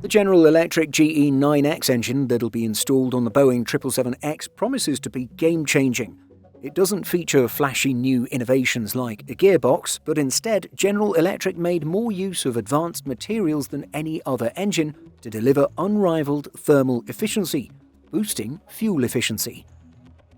The General Electric GE9X engine that'll be installed on the Boeing 777X promises to be game-changing. It doesn't feature flashy new innovations like a gearbox, but instead General Electric made more use of advanced materials than any other engine to deliver unrivaled thermal efficiency, boosting fuel efficiency.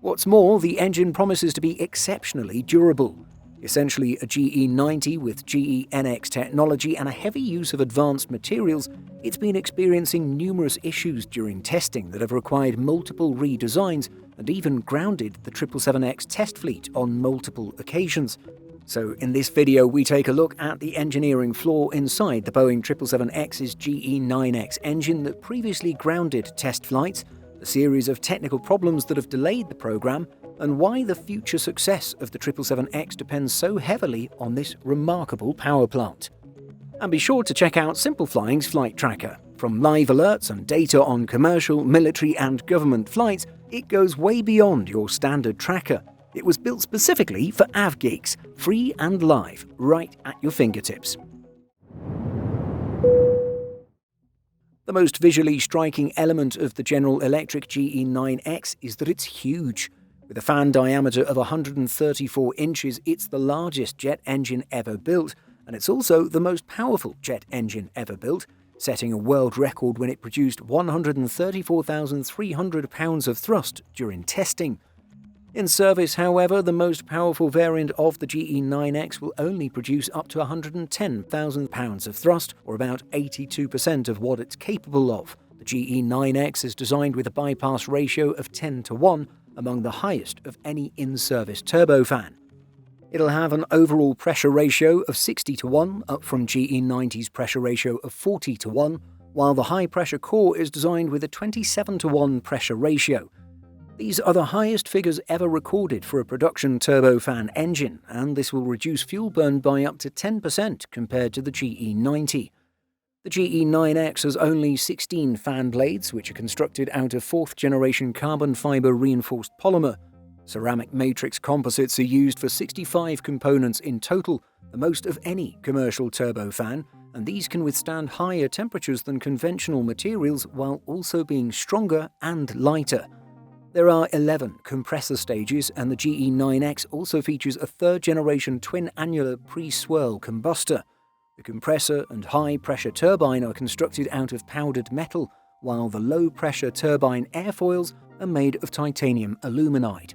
What's more, the engine promises to be exceptionally durable. Essentially a GE90 with GEnx technology and a heavy use of advanced materials, it's been experiencing numerous issues during testing that have required multiple redesigns and even grounded the 777X test fleet on multiple occasions. So in this video we take a look at the engineering flaw inside the Boeing 777X's GE9X engine that previously grounded test flights, a series of technical problems that have delayed the program, and why the future success of the 777X depends so heavily on this remarkable power plant. And be sure to check out Simple Flying's flight tracker. From live alerts and data on commercial, military and government flights, it goes way beyond your standard tracker. It was built specifically for avgeeks, free and live, right at your fingertips. The most visually striking element of the General Electric GE9X is that it's huge. With a fan diameter of 134 inches, it's the largest jet engine ever built, and it's also the most powerful jet engine ever built, setting a world record when it produced 134,300 pounds of thrust during testing. In service, however, the most powerful variant of the GE9X will only produce up to 110,000 pounds of thrust, or about 82% of what it's capable of. The GE9X is designed with a bypass ratio of 10:1, among the highest of any in-service turbofan. It'll have an overall pressure ratio of 60:1, up from GE90's pressure ratio of 40:1, while the high-pressure core is designed with a 27:1 pressure ratio. These are the highest figures ever recorded for a production turbofan engine, and this will reduce fuel burn by up to 10% compared to the GE90. The GE9X has only 16 fan blades, which are constructed out of 4th-generation carbon fiber reinforced polymer. Ceramic matrix composites are used for 65 components in total, the most of any commercial turbofan, and these can withstand higher temperatures than conventional materials while also being stronger and lighter. There are 11 compressor stages, and the GE9X also features a 3rd-generation twin-annular pre-swirl combustor. The compressor and high-pressure turbine are constructed out of powdered metal, while the low-pressure turbine airfoils are made of titanium aluminide.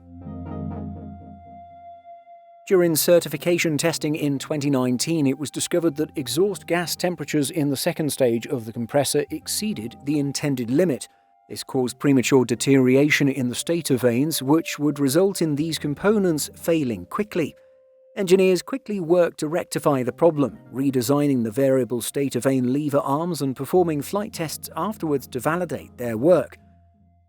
During certification testing in 2019, it was discovered that exhaust gas temperatures in the 2nd stage of the compressor exceeded the intended limit. This caused premature deterioration in the stator vanes, which would result in these components failing quickly. Engineers quickly worked to rectify the problem, redesigning the variable stator vane lever arms and performing flight tests afterwards to validate their work.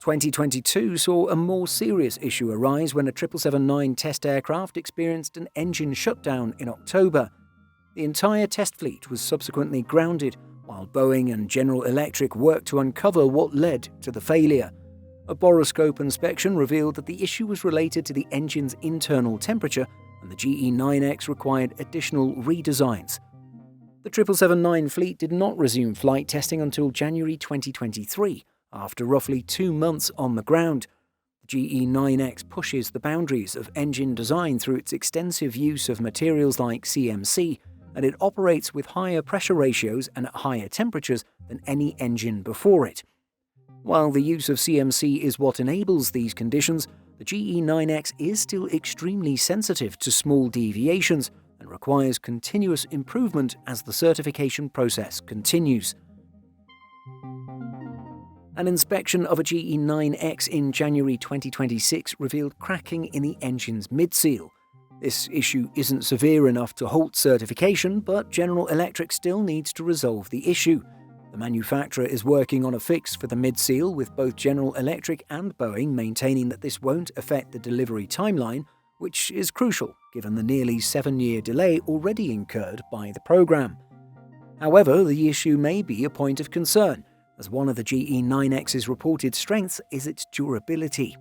2022 saw a more serious issue arise when a 777-9 test aircraft experienced an engine shutdown in October. The entire test fleet was subsequently grounded, while Boeing and General Electric worked to uncover what led to the failure. A borescope inspection revealed that the issue was related to the engine's internal temperature, and the GE9X required additional redesigns. The 777-9 fleet did not resume flight testing until January 2023, after roughly 2 months on the ground. The GE9X pushes the boundaries of engine design through its extensive use of materials like CMC, and it operates with higher pressure ratios and at higher temperatures than any engine before it. While the use of CMC is what enables these conditions, the GE9X is still extremely sensitive to small deviations and requires continuous improvement as the certification process continues. An inspection of a GE9X in January 2026 revealed cracking in the engine's midseal. This issue isn't severe enough to halt certification, but General Electric still needs to resolve the issue. The manufacturer is working on a fix for the midseal, with both General Electric and Boeing maintaining that this won't affect the delivery timeline, which is crucial given the nearly 7-year delay already incurred by the program. However, the issue may be a point of concern, as one of the GE9X's reported strengths is its durability.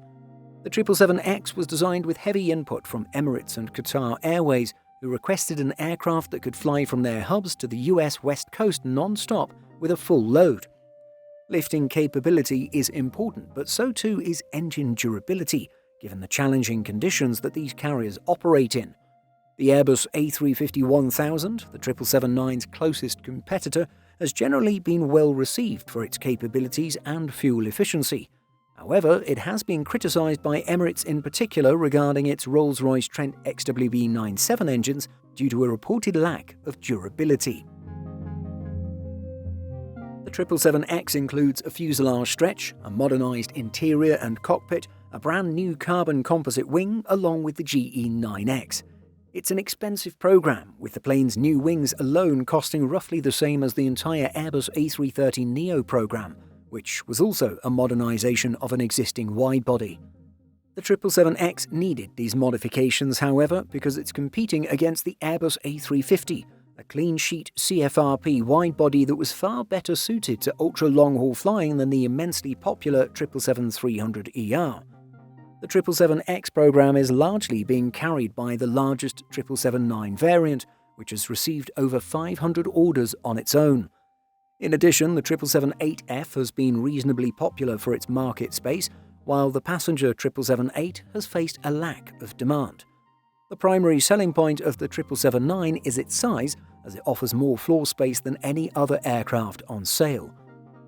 The 777X was designed with heavy input from Emirates and Qatar Airways, who requested an aircraft that could fly from their hubs to the US West Coast non-stop with a full load. Lifting capability is important, but so too is engine durability, given the challenging conditions that these carriers operate in. The Airbus A350-1000, the 777-9's closest competitor, has generally been well received for its capabilities and fuel efficiency. However, it has been criticised by Emirates in particular regarding its Rolls-Royce Trent XWB-97 engines due to a reported lack of durability. The 777X includes a fuselage stretch, a modernised interior and cockpit, a brand new carbon composite wing, along with the GE9X. It's an expensive program, with the plane's new wings alone costing roughly the same as the entire Airbus A330neo program, which was also a modernisation of an existing widebody. The 777X needed these modifications, however, because it's competing against the Airbus A350, a clean-sheet CFRP widebody that was far better suited to ultra-long-haul flying than the immensely popular 777-300ER. The 777X program is largely being carried by the largest 777-9 variant, which has received over 500 orders on its own. In addition, the 777-8F has been reasonably popular for its market space, while the passenger 777-8 has faced a lack of demand. The primary selling point of the 777-9 is its size, as it offers more floor space than any other aircraft on sale.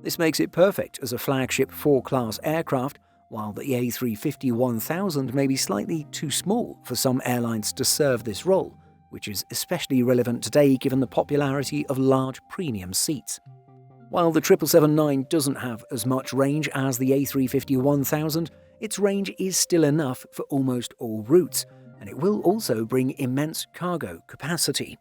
This makes it perfect as a flagship 4-class aircraft, while the A350-1000 may be slightly too small for some airlines to serve this role, which is especially relevant today given the popularity of large premium seats. While the 777-9 doesn't have as much range as the A350-1000, its range is still enough for almost all routes, and it will also bring immense cargo capacity.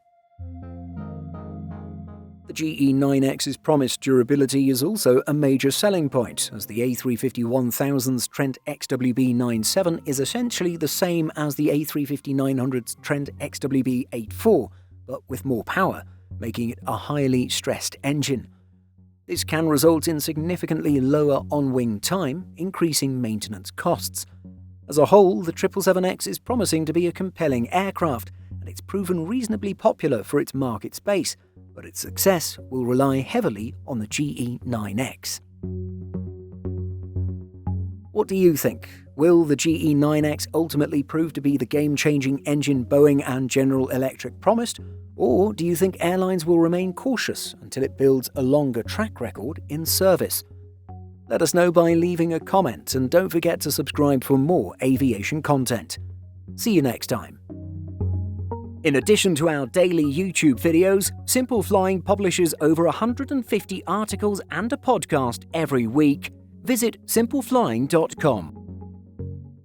The GE9X's promised durability is also a major selling point, as the A350-1000's Trent XWB-97 is essentially the same as the A350-900's Trent XWB-84, but with more power, making it a highly stressed engine. This can result in significantly lower on-wing time, increasing maintenance costs. As a whole, the 777X is promising to be a compelling aircraft, and it's proven reasonably popular for its market space, but its success will rely heavily on the GE9X. What do you think? Will the GE9X ultimately prove to be the game-changing engine Boeing and General Electric promised, or do you think airlines will remain cautious until it builds a longer track record in service? Let us know by leaving a comment, and don't forget to subscribe for more aviation content. See you next time. In addition to our daily YouTube videos, Simple Flying publishes over 150 articles and a podcast every week. Visit simpleflying.com.